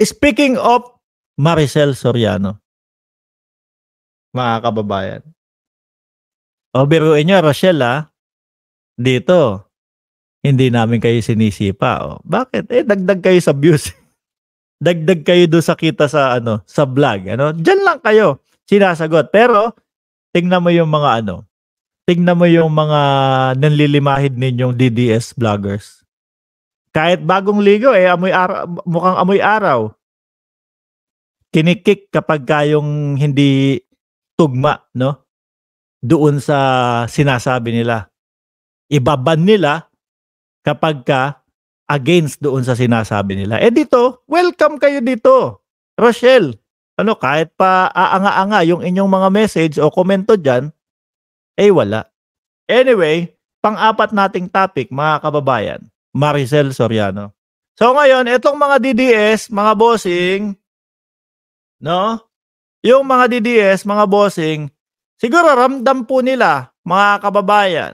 Speaking of Maricel Soriano, mga kababayan. O biruin nyo, Rochelle, dito, hindi namin kayo sinisipa. O, bakit? Dagdag kayo sa views. Dagdag kayo doon sa kita sa sa vlog, Diyan lang kayo sinasagot. Pero tingnan mo yung mga tingnan mo yung mga nanlilimahid ninyong DDS vloggers. Kahit bagong ligo mukhang amoy araw. Kinikik kapag kayong hindi tugma, doon sa sinasabi nila. Ibaban nila kapag against doon sa sinasabi nila. Dito, welcome kayo dito. Rochelle, kahit pa aanga-anga yung inyong mga message o komento dyan, wala. Anyway, pang-apat nating topic, mga kababayan, Maricel Soriano. So ngayon, itong mga DDS, mga bossing, yung mga DDS, mga bossing, siguro ramdam po nila, mga kababayan.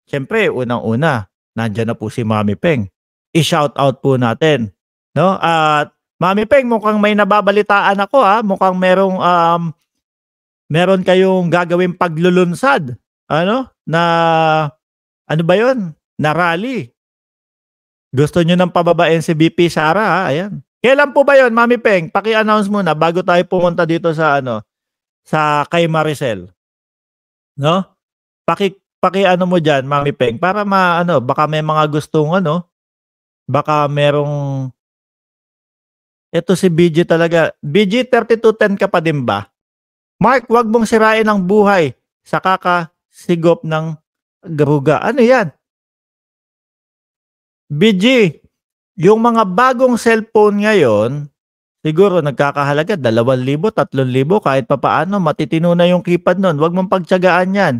Siyempre, unang-una, nandyan na po si Mami Peng. I-shout out po natin. At Mami Peng, mukhang may nababalitaan ako Mukhang meron kayong gagawing paglulunsad. Na ano ba yun? Na rally. Gusto nyo nang pababain si BP Sara, ayan. Kailan po ba yun, Mami Peng? Paki-announce muna bago tayo pumunta dito sa sa kay Maricel. Paki-ano mo diyan, Mami Peng, para baka may mga gustong baka merong ito si BG talaga. BG 3210 ka pa din ba? Mark, wag mong sirain ang buhay sa kakasigop ng garuga. Ano yan? BG, yung mga bagong cellphone ngayon, siguro nagkakahalaga 2,000, 3,000 kahit papaano matitino na yung keypad nun. Huwag mong pagtiyagaan yan.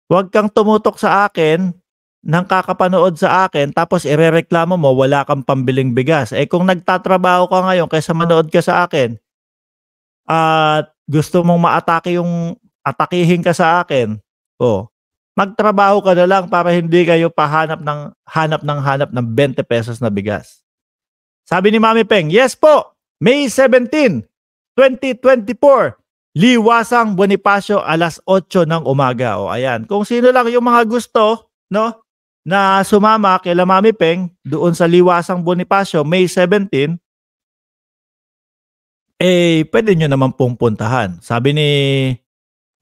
Huwag kang tumutok sa akin nang kakapanood sa akin tapos irereklamo mo wala kang pambiling bigas. Kung nagtatrabaho ka ngayon kaysa manood ka sa akin at gusto mong atakihin ka sa akin, magtrabaho ka na lang para hindi kayo hanap ng 20 pesos na bigas. Sabi ni Mami Peng, yes po, May 17, 2024, Liwasang Bonifacio, alas 8 ng umaga. Ayan. Kung sino lang yung mga gusto, na sumama kay Mami Peng doon sa Liwasang Bonifacio, May 17, pwede nyo naman pong puntahan. Sabi ni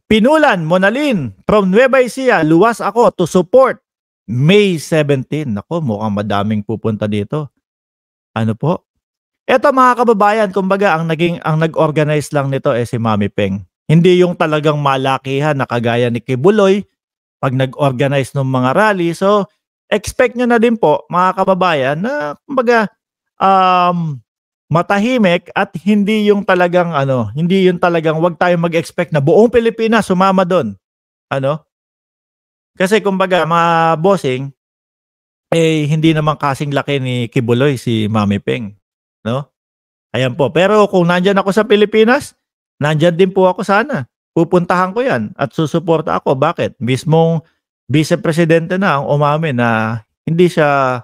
Pinulan Monalin from Nueva Ecija, luwas ako to support May 17. Nako, mukhang madaming pupunta dito. Ano po? Eto mga kababayan, kumbaga ang nag-organize lang nito si Mami Peng. Hindi yung talagang malakihan na kagaya ni Kibuloy pag nag-organize ng mga rally. So, expect nyo na din po mga kababayan na kumbaga matahimik at hindi yung talagang wag tayong mag-expect na buong Pilipinas sumama doon. Kasi kumbaga mga bossing hindi naman kasing laki ni Kibuloy si Mami Peng, Ayan po. Pero kung nandiyan ako sa Pilipinas, nandiyan din po ako sana. Pupuntahan ko 'yan at susuporta ako. Bakit? Mismong Vice Presidente na ang umamin na hindi siya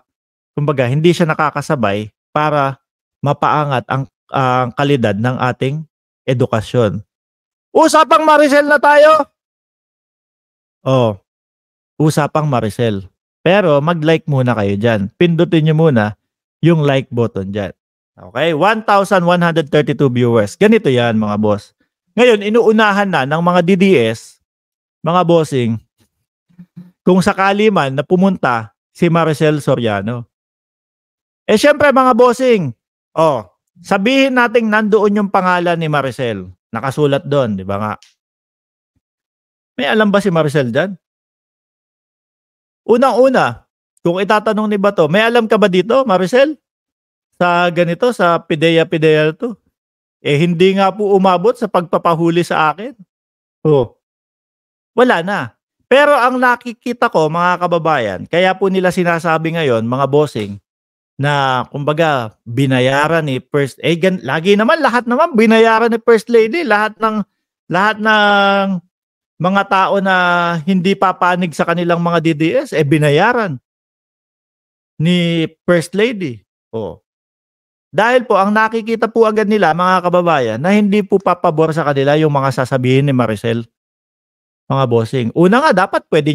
nakakasabay para mapaangat ang kalidad ng ating edukasyon. Usapang Maricel na tayo. Usapang Maricel. Pero mag-like muna kayo dyan. Pindutin nyo muna yung like button dyan. Okay? 1,132 viewers. Ganito yan mga boss. Ngayon, inuunahan na ng mga DDS, mga bossing, kung sakali man na pumunta si Maricel Soriano. Syempre mga bossing, sabihin nating nandoon yung pangalan ni Maricel. Nakasulat doon, di ba nga? May alam ba si Maricel dyan? Unang-una, kung itatanong ni Bato, may alam ka ba dito, Maricel? Sa ganito, sa PIDEA to? Hindi nga po umabot sa pagpapahuli sa akin. Wala na. Pero ang nakikita ko, mga kababayan, kaya po nila sinasabi ngayon, mga bossing, na kumbaga binayaran ni First lagi naman lahat naman binayaran ni First Lady, lahat ng mga tao na hindi papanig sa kanilang mga DDS binayaran ni First Lady. Dahil po ang nakikita po agad nila mga kababayan na hindi po papabor sa kanila yung mga sasabihin ni Maricel, mga bossing. Una nga dapat pwede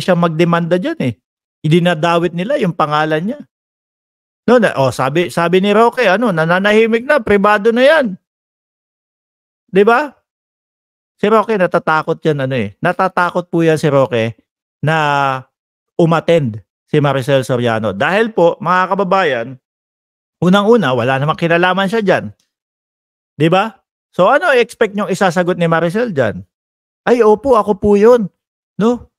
siyang magdemanda diyan, eh. Idinadawit nila yung pangalan niya. No, sabi ni Roque ano, nananahimik na, pribado na 'yan. 'Di ba? Si Roque natatakot 'yan ano, eh. Natatakot po 'yan si Roque na umattend si Maricel Soriano. Dahil po mga kababayan, unang-una wala namang kinalaman siya diyan. 'Di ba? So ano i-expect niyong isasagot ni Maricel diyan? Ay opo, ako po 'yun, no?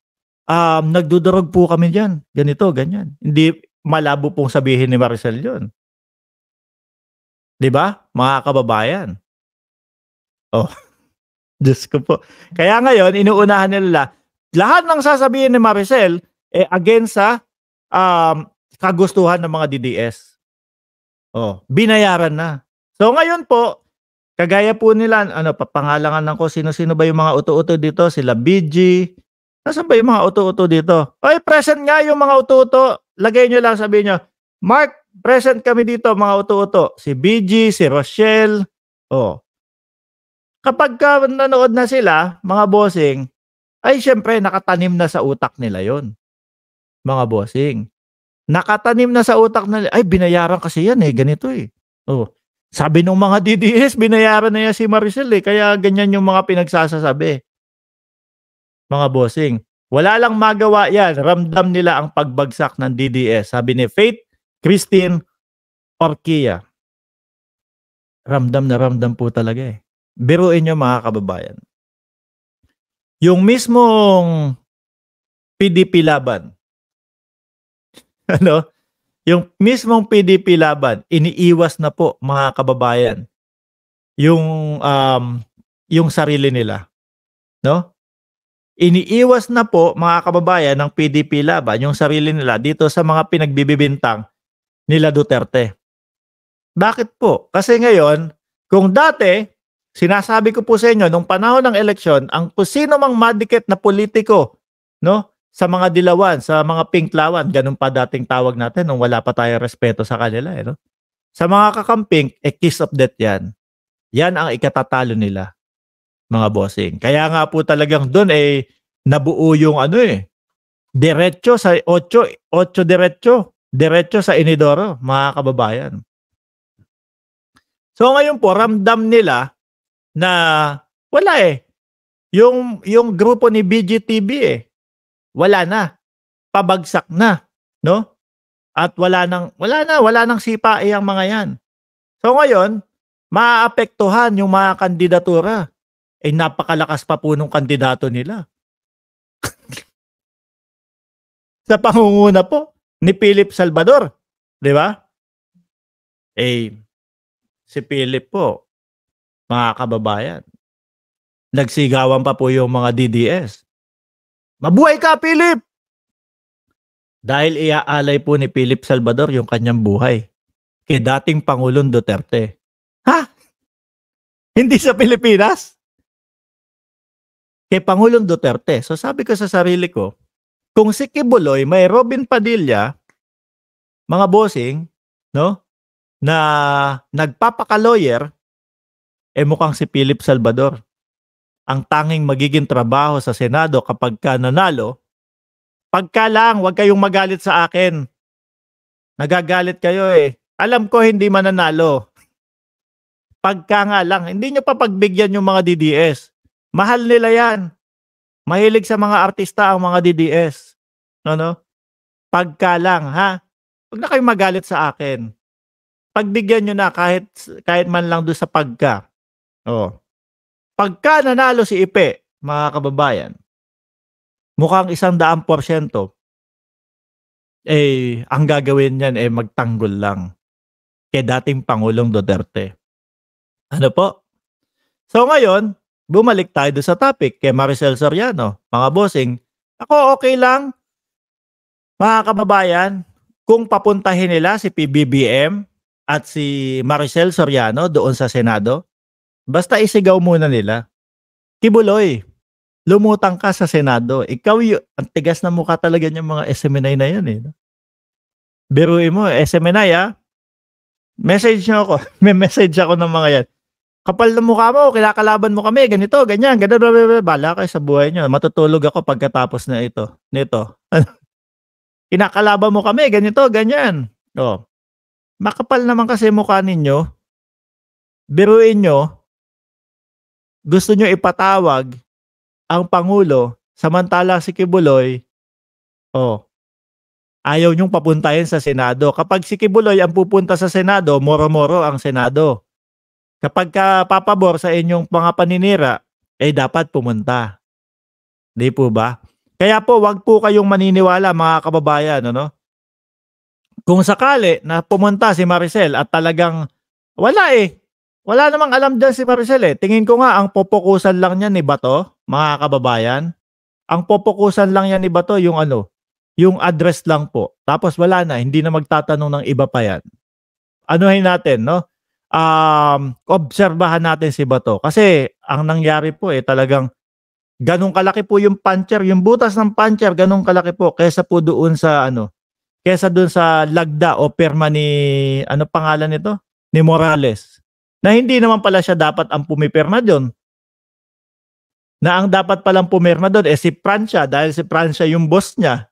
Nagdudurog po kami diyan, ganito, ganyan. Hindi malabo pong sabihin ni Maricel 'yun. 'Di ba, mga kababayan? Oh, Diyos ko po. Kaya ngayon inuunahan nila lahat ng sasabihin ni Maricel, eh, against sa, kagustuhan ng mga DDS. Oh, binayaran na. So ngayon po, kagaya po nila ano, papangalangan ko sino-sino ba yung mga uto-uto dito, sila BG. Nasaan ba yung mga uto-uto dito? Ay, present nga yung mga uto-uto. Lagay nyo lang, sabihin nyo, Mark, present kami dito mga uto-uto. Si BG, si Rochelle. Oh. Kapag nanood na sila, mga bossing, ay syempre nakatanim na sa utak nila yon, mga bossing. Nakatanim na sa utak nila, ay binayaran kasi yan eh, ganito eh. Oh. Sabi ng mga DDS, binayaran na yan si Maricel eh, kaya ganyan yung mga pinagsasasabi. Mga bossing, wala lang magawa yan, ramdam nila ang pagbagsak ng DDS. Sabi ni Faith Christine Orquia. Ramdam na ramdam po talaga eh. Biruin nyo mga kababayan. Yung mismong PDP laban, ano? Yung mismong PDP laban, iniiwas na po mga kababayan yung sarili nila, no? Iniiwas na po mga kababayan ng PDP laban yung sarili nila dito sa mga pinagbibintang nila Duterte. Bakit po? Kasi ngayon, kung dati, sinasabi ko po sa inyo, nung panahon ng eleksyon, ang kung sino mang madikit na politiko, no, sa mga dilawan, sa mga pinklawan, ganun pa dating tawag natin nung wala pa tayong respeto sa kanila, eh, no? Sa mga kakamping, kiss of death yan. Yan ang ikatatalo nila, mga bossing. Kaya nga po talagang doon eh nabuo yung ano eh, diretso sa 8 diretso sa Inidoro, mga kababayan. So ngayon po ramdam nila na wala eh. Yung grupo ni BGTV eh, wala na. Pabagsak na, no? At wala nang sipa ang mga yan. So ngayon, maaapektuhan yung mga kandidatura. Eh napakalakas pa po nung kandidato nila. Sa pangunguna po ni Philip Salvador, 'di ba? Eh si Philip po, mga kababayan, nagsigawan pa po yung mga DDS. Mabuhay ka, Philip! Dahil iaalay po ni Philip Salvador yung kanyang buhay kay dating Pangulong Duterte. Ha? Hindi sa Pilipinas? Kay Pangulong Duterte. So sabi ko sa sarili ko, kung si Kibuloy may Robin Padilla, mga bossing, no, na nagpapaka-lawyer, eh mukhang si Philip Salvador. Ang tanging magiging trabaho sa Senado kapag ka nanalo, pagka lang, huwag kayong magalit sa akin. Nagagalit kayo eh. Alam ko hindi mananalo. Pagka nga lang, hindi nyo papagbigyan yung mga DDS. Mahal nila yan. Mahilig sa mga artista ang mga DDS. No? Pagka lang, ha? Huwag na kayong magalit sa akin. Pagbigyan nyo na kahit man lang doon sa pagka. Oh. Pagka nanalo si Ipe, mga kababayan, mukhang 100%, eh, ang gagawin niyan eh magtanggol lang kay dating Pangulong Duterte. Ano po? So ngayon, bumalik tayo doon sa topic kay Maricel Soriano. Mga bossing, ako okay lang, mga kababayan, kung papuntahin nila si PBBM at si Maricel Soriano doon sa Senado, basta isigaw muna nila, Kibuloy, lumutang ka sa Senado. Ikaw ang tigas na mukha talaga yung mga SMNI na yan eh. Biruin mo, SMNI Message niyo ako. May message ako ng mga 'yan. "Kapal ng mukha mo, kinakalaban mo kami, ganito, ganyan, ganun, bla, bla, bla." Bahala kayo sa buhay niyo, matutulog ako pagkatapos nito. "Kinakalaban mo kami, ganito, ganyan." Oh, makapal naman kasi mukha ninyo. Biruin niyo, gusto niyo ipatawag ang pangulo, samantalang si Kibuloy, oh, ayaw niyong papuntahin sa Senado. Kapag si Kibuloy ang pupunta sa Senado, moro-moro ang Senado. Kapagka papabor sa inyong mga paninira, dapat pumunta, 'di po ba? Kaya po 'wag po kayong maniniwala mga kababayan, ano? Kung sakali na pumunta si Maricel at talagang wala namang alam diyan si Maricel, eh. Tingin ko nga ang pupukusan lang niyan ni Bato, mga kababayan, ang pupukusan lang yan ni Bato yung ano, yung address lang po. Tapos wala na, hindi na magtatanong ng iba pa yan. Anuhin natin, no? Obserbahan natin si Bato. Kasi ang nangyari po talagang ganun kalaki po yung puncher, yung butas ng puncher, ganun kalaki po kaysa po doon sa kaysa doon sa lagda o perma ni, ano pangalan nito? Ni Morales. Na hindi naman pala siya dapat ang pumipirma doon. Na ang dapat palang pumirma doon si Francia dahil si Francia yung boss niya.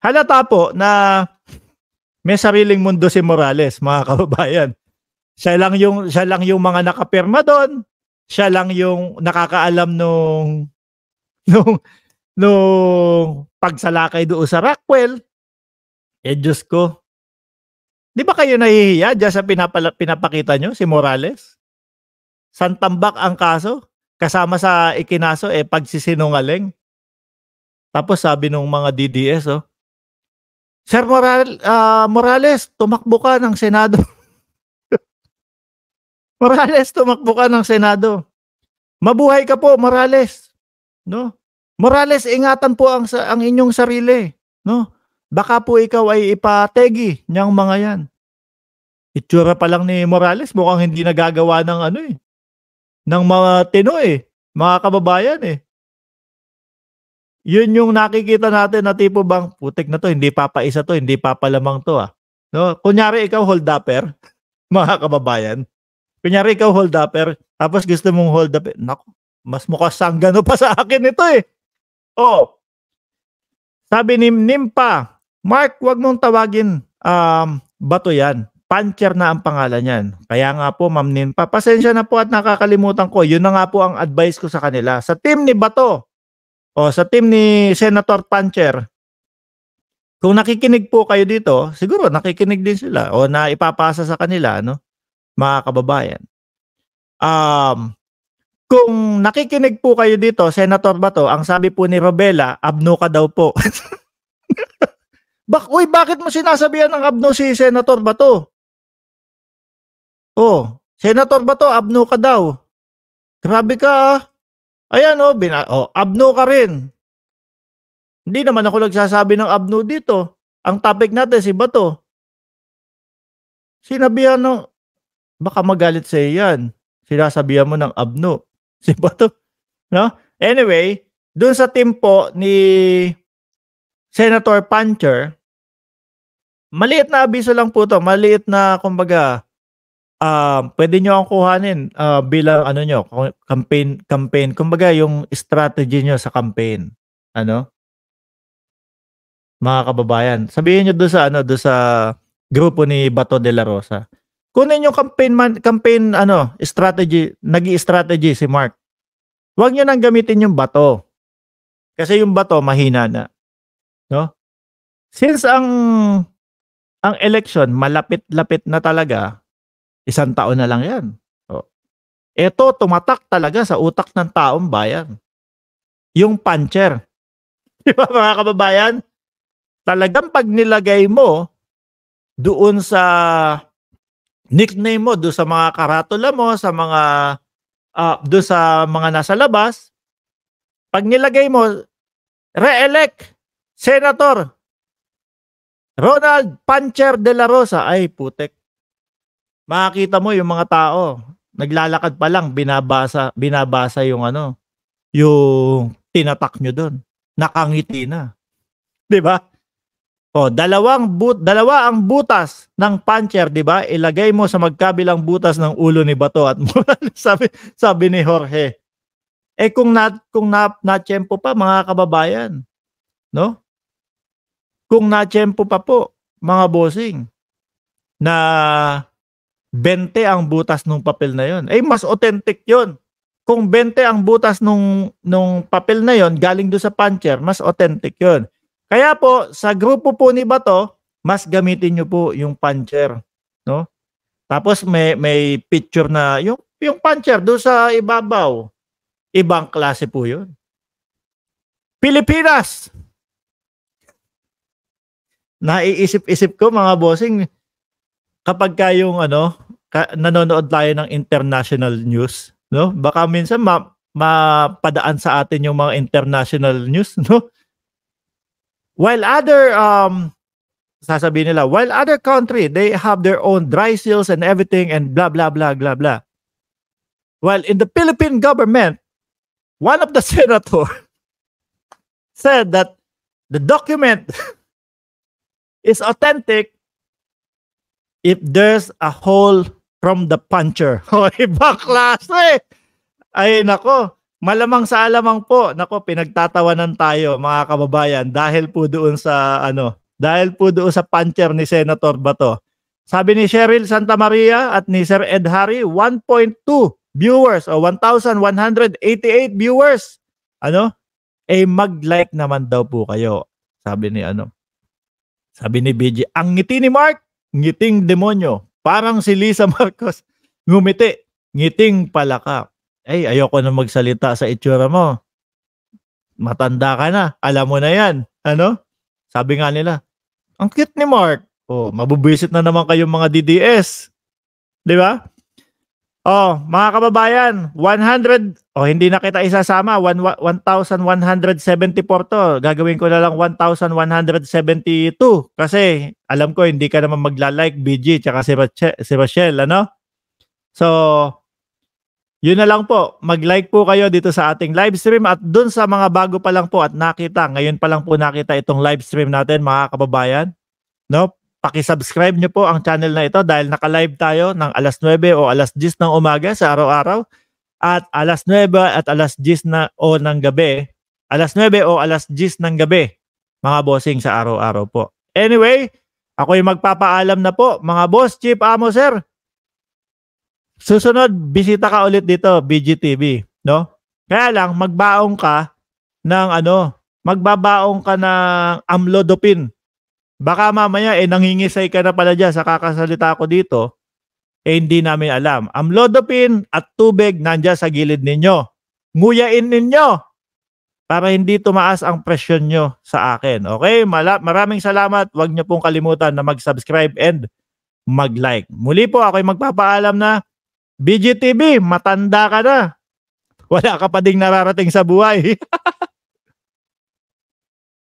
Halata po na may sariling mundo si Morales, mga kababayan. Siya lang yung mga nakapirma doon. Siya lang yung nakakaalam nung pagsalakay doon sa Rockwell. Diyos ko. Di ba kayo nahihiya diyan sa pinapakita nyo, si Morales? Santambak ang kaso. Kasama sa ikinaso pagsisinungaling. Tapos sabi nung mga DDS, Sir Morales, tumakbo ka ng Senado. Morales, tumakbo ka ng Senado. Mabuhay ka po, Morales. No? Morales, ingatan po ang inyong sarili. No? Baka po ikaw ay ipategi niyang mga yan. Itsura pa lang ni Morales, mukhang hindi nagagawa ng ng mga tino mga kababayan Yun yung nakikita natin na tipo bang, putik na to, hindi papaisa to, hindi papalamang to No? Kunyari ikaw hold-upper, mga kababayan. Kunyari ikaw hold-upper, tapos gusto mong hold-up, naku, mas mukha sanggano pa sa akin ito Sabi ni Nimpa, Mark, wag mong tawagin Bato yan. Puncher na ang pangalan niyan. Kaya nga po, Ma'am Nimpa, pasensya na po at nakakalimutan ko. Yun na nga po ang advice ko sa kanila. Sa team ni Bato, sa team ni Senator Puncher, kung nakikinig po kayo dito, siguro nakikinig din sila o na ipapasa sa kanila, mga kababayan. Kung nakikinig po kayo dito, Senator Bato, ang sabi po ni Robela, abno ka daw po. Bakit mo sinasabihan ng abno si Senator Bato? Senator Bato, abno ka daw. Grabe ka Ayan abno ka rin. Hindi naman ako nagsasabi ng abno dito. Ang topic natin si Bato. Sinabihan baka magalit sa yan. Sinasabihan mo ng abno. Si Bato. No? Anyway, dun sa team po ni Senator Puncher, maliit na abiso lang po to. Maliit na, kumbaga, pwede nyo akong kuhanin bilang campaign. Kumbaga, yung strategy nyo sa campaign. Mga kababayan. Sabihin nyo doon sa grupo ni Bato de la Rosa. Kunin yung campaign strategy, nag-i-strategy si Mark. Huwag nyo nang gamitin yung Bato. Kasi yung Bato mahina na. No? Since ang election malapit-lapit na talaga, 1 taon na lang yan. Ito tumatak talaga sa utak ng taong bayan. Yung puncher. Di ba mga kababayan? Talagang pag nilagay mo doon sa nickname mo, doon sa mga karatula mo, sa mga doon sa mga nasa labas, pag nilagay mo, re-elect Senator Ronald Puncher de la Rosa, ay putek. Makikita mo yung mga tao, naglalakad pa lang, binabasa yung yung tinatak nyo doon. Nakangiti na. 'Di ba? O, dalawa ang butas ng puncher, 'di ba? Ilagay mo sa magkabilang butas ng ulo ni Bato at sabi ni Jorge. Eh kung natiyempo pa mga kababayan, no? Kung natiyempo pa po mga bossing na 20 ang butas ng papel na 'yon, eh mas authentic 'yon. Kung 20 ang butas nung papel na 'yon galing do sa puncher, mas authentic 'yon. Kaya po sa grupo po ni Bato, mas gamitin niyo po yung puncher, no? Tapos may picture na yung puncher do sa ibabaw. Ibang klase po 'yun. Pilipinas. Naiisip-isip ko mga bossing kapag yung nanonood tayo ng international news, no? Baka minsan mapadaan sa atin yung mga international news, no? While other sasabihin nila, while other country they have their own dry seals and everything and blah blah blah blah blah. While in the Philippine government, one of the senator said that the document is authentic if there's a hole from the puncher. O, ibang klase. Ay nako, malamang sa alamang po, nako, pinagtatawanan tayo mga kababayan dahil po doon sa puncher ni Senator Bato. Sabi ni Cheryl Santa Maria at ni Sir Ed Harry, 1.2 viewers o 1,188 viewers. Mag-like naman daw po kayo. Sabi ni BG, ang ngiti ni Mark, ngiting demonyo. Parang si Lisa Marcos, ngumiti, ngiting palaka. Ayoko na magsalita sa itsura mo. Matanda ka na, alam mo na yan. Sabi nga nila, ang cute ni Mark. Oh, mabubisit na naman kayong mga DDS. Di ba? Oh, mga kababayan, 100, hindi na kita isasama, 1,174 to. Gagawin ko na lang 1,172 kasi alam ko hindi ka naman magla-like, BG, tsaka si Rochelle, So, yun na lang po. Mag-like po kayo dito sa ating live stream at dun sa mga bago pa lang po at ngayon pa lang po nakita itong live stream natin, mga kababayan. No? Paki-subscribe nyo po ang channel na ito dahil naka-live tayo ng alas 9 o alas 10 ng umaga sa araw-araw at alas 9 at alas 10 ng gabi. Alas 9 o alas 10 ng gabi, mga bossing, sa araw-araw po. Anyway, ako'y magpapaalam na po, mga boss, chief, amo, sir. Susunod, bisita ka ulit dito, BGTV, no? Kaya lang, magbaong ka ng magbabaong ka ng amlodipine. Baka mamaya nangingisay ka na pala dyan sa kakasalita ko dito, hindi namin alam. Amlodipine at tubig nandiyan sa gilid ninyo. Nguyain ninyo para hindi tumaas ang presyon nyo sa akin. Okay? Maraming salamat. Huwag nyo pong kalimutan na mag-subscribe and mag-like. Muli po, ako'y magpapaalam na BGTV, matanda ka na. Wala ka pa ding nararating sa buhay.